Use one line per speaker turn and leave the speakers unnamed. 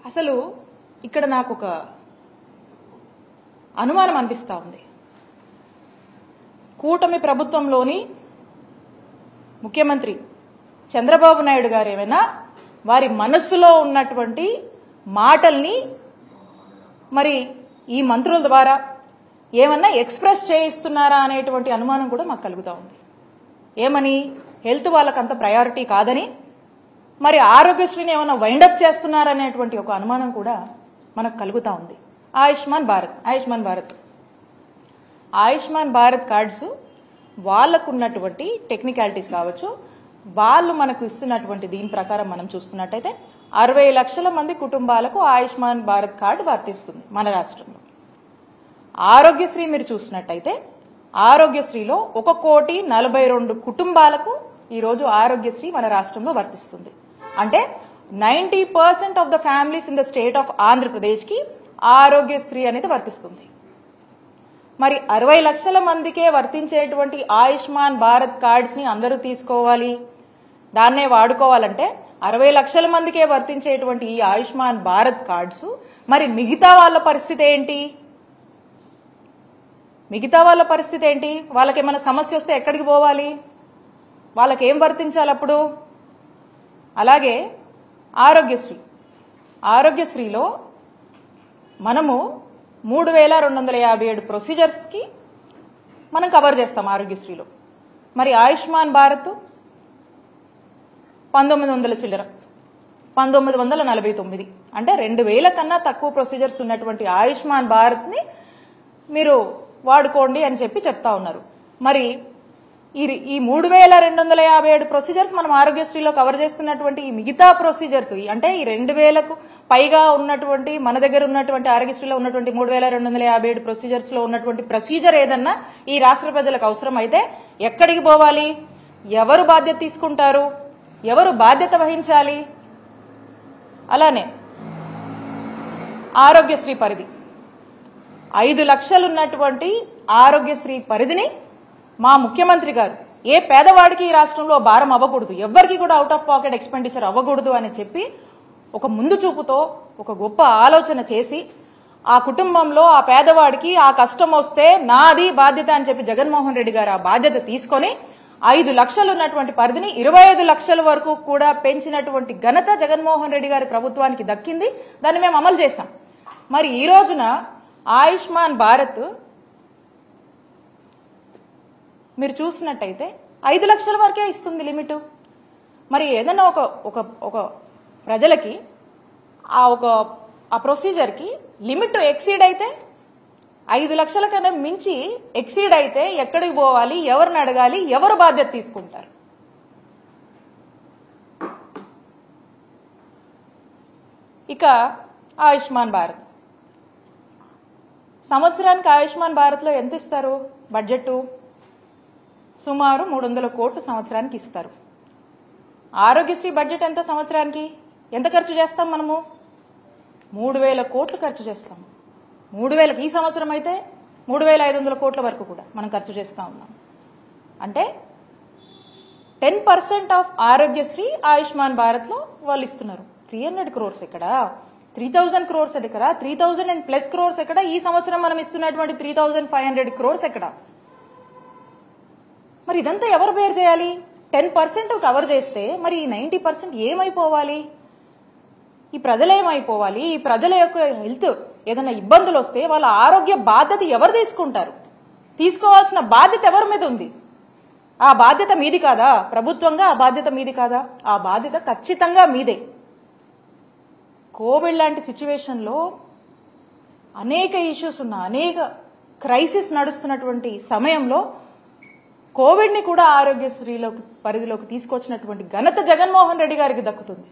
అసలు ఇక్కడ నాకు ఒక అనుమానం అనిపిస్తా ఉంది. కూటమి ప్రభుత్వంలోని ముఖ్యమంత్రి చంద్రబాబు నాయుడు గారు ఏమైనా వారి మనస్సులో ఉన్నటువంటి మాటల్ని మరి ఈ మంత్రుల ద్వారా ఏమన్నా ఎక్స్ప్రెస్ చేయిస్తున్నారా అనేటువంటి అనుమానం కూడా మాకు కలుగుతా ఉంది. ఏమని, హెల్త్ వాళ్ళకంత ప్రయారిటీ కాదని, మరి ఆరోగ్యశ్రీని ఏమైనా వైండప్ చేస్తున్నారనేటువంటి ఒక అనుమానం కూడా మనకు కలుగుతా ఉంది. ఆయుష్మాన్ భారత్ కార్డ్స్ వాళ్ళకున్నటువంటి టెక్నికాలిటీస్ కావచ్చు, వాళ్ళు మనకు ఇస్తున్నటువంటి దీని ప్రకారం మనం చూస్తున్నట్టయితే 60 లక్షల మంది కుటుంబాలకు ఆయుష్మాన్ భారత్ కార్డు వర్తిస్తుంది మన రాష్ట్రంలో. ఆరోగ్యశ్రీ మీరు చూసినట్టయితే ఆరోగ్యశ్రీలో 1,42,00,000 కుటుంబాలకు ఈరోజు ఆరోగ్యశ్రీ మన రాష్ట్రంలో వర్తిస్తుంది. అంటే 90% of the families in the state of Andhra Pradesh కి ఆరోగ్యశ్రీ అనేది వర్తిస్తుంది. మరి 60 లక్షల మందికే వర్తించేటువంటి ఆయుష్మాన్ భారత్ కార్డ్స్ ని అందరూ తీసుకోవాలి, దాన్నే వాడుకోవాలంటే 60 లక్షల మందికే వర్తించేటువంటి ఈ ఆయుష్మాన్ భారత్ కార్డ్స్ మరి మిగతా వాళ్ళ పరిస్థితి ఏంటి? వాళ్ళకేమైనా సమస్య వస్తే ఎక్కడికి పోవాలి? వాళ్ళకేం వర్తించాలి అప్పుడు? అలాగే ఆరోగ్యశ్రీలో మనము 3,257 ప్రొసీజర్స్ కి మనం కవర్ చేస్తాం ఆరోగ్యశ్రీలో. మరి ఆయుష్మాన్ భారత్ 1900 చిల్లర, 1949, అంటే 2,000 కన్నా తక్కువ ప్రొసీజర్స్ ఉన్నటువంటి ఆయుష్మాన్ భారత్ ని మీరు వాడుకోండి అని చెప్పి చెప్తా ఉన్నారు. మరి ఈ 3,257 ప్రొసీజర్స్ మనం ఆరోగ్యశ్రీలో కవర్ చేస్తున్నటువంటి ఈ మిగతా ప్రొసీజర్స్, అంటే ఈ 2,000కు పైగా ఉన్నటువంటి మన దగ్గర ఉన్నటువంటి ఆరోగ్యశ్రీలో ఉన్నటువంటి 3,257 ప్రొసీజర్స్ లో ఉన్నటువంటి ప్రొసీజర్ ఏదన్నా ఈ రాష్ట్ర ప్రజలకు అవసరం అయితే ఎక్కడికి పోవాలి? ఎవరు బాధ్యత తీసుకుంటారు? ఎవరు బాధ్యత వహించాలి? అలానే ఆరోగ్యశ్రీ పరిధి 5 లక్షలున్నటువంటి ఆరోగ్యశ్రీ పరిధిని మా ముఖ్యమంత్రి గారు ఏ పేదవాడికి ఈ రాష్ట్రంలో భారం అవ్వకూడదు, ఎవ్వరికి కూడా అవుట్ ఆఫ్ పాకెట్ ఎక్స్పెండిచర్ అవ్వకూడదు అని చెప్పి ఒక ముందు చూపుతో ఒక గొప్ప ఆలోచన చేసి ఆ కుటుంబంలో ఆ పేదవాడికి ఆ కష్టం వస్తే నాది బాధ్యత అని చెప్పి జగన్మోహన్ రెడ్డి గారు ఆ బాధ్యత తీసుకొని 5 లక్షలు ఉన్నటువంటి పరిధిని 25 లక్షల వరకు కూడా పెంచినటువంటి ఘనత జగన్మోహన్ రెడ్డి గారి ప్రభుత్వానికి దక్కింది. దాన్ని మేము అమలు చేశాం. మరి ఈ రోజున ఆయుష్మాన్ భారత్ మీరు చూసినట్టయితే 5 లక్షల వరకే ఇస్తుంది లిమిట్. మరి ఏదైనా ఒక ప్రజలకి ఆ ప్రొసీజర్ కి లిమిట్ ఎక్సీడ్ అయితే 5 లక్షల కన్నా మించి ఎక్సీడ్ అయితే ఎక్కడికి పోవాలి? ఎవరిని అడగాలి? ఎవరు బాధ్యత తీసుకుంటారు? ఇక ఆయుష్మాన్ భారత్ సంవత్సరానికి ఆయుష్మాన్ భారత్ లో ఎంత ఇస్తారు? బడ్జెట్ సుమారు 300 కోట్లు సంవత్సరానికి ఇస్తారు. ఆరోగ్యశ్రీ బడ్జెట్ ఎంత? సంవత్సరానికి ఎంత ఖర్చు చేస్తాం మనము? 3,000 కోట్లు ఖర్చు చేస్తాము. 3,000 ఈ సంవత్సరం అయితే 3,500 కోట్ల వరకు కూడా మనం ఖర్చు చేస్తా ఉన్నాం. అంటే 10% ఆఫ్ ఆరోగ్యశ్రీ ఆయుష్మాన్ భారత్ లో వాళ్ళు ఇస్తున్నారు. 300 crores ఎక్కడ? 3,000 crores ఎక్కడ? 3,000+ crores ఎక్కడ? ఈ సంవత్సరం మనం ఇస్తున్నటువంటి 3,500 crores ఎక్కడ? మరి ఇదంతా ఎవరు బేర్ చేయాలి? 10% కవర్ చేస్తే మరి ఈ 90% ఏమైపోవాలి? ఈ ప్రజలు ఏమైపోవాలి? ఈ ప్రజల యొక్క హెల్త్ ఏదైనా ఇబ్బందులు వస్తే వాళ్ళ ఆరోగ్య బాధ్యత ఎవరు తీసుకుంటారు? తీసుకోవాల్సిన బాధ్యత ఎవరి మీద ఉంది? ఆ బాధ్యత మీది కాదా? ప్రభుత్వంగా ఆ బాధ్యత మీది కాదా? ఆ బాధ్యత ఖచ్చితంగా మీదే. కోవిడ్ లాంటి సిచ్యువేషన్ లో అనేక ఇష్యూస్ ఉన్న, అనేక క్రైసిస్ నడుస్తున్నటువంటి సమయంలో కోవిడ్ ని కూడా ఆరోగ్యశ్రీలోకి పరిధిలోకి తీసుకొచ్చినటువంటి ఘనత జగన్మోహన్ రెడ్డి గారికి దక్కుతుంది.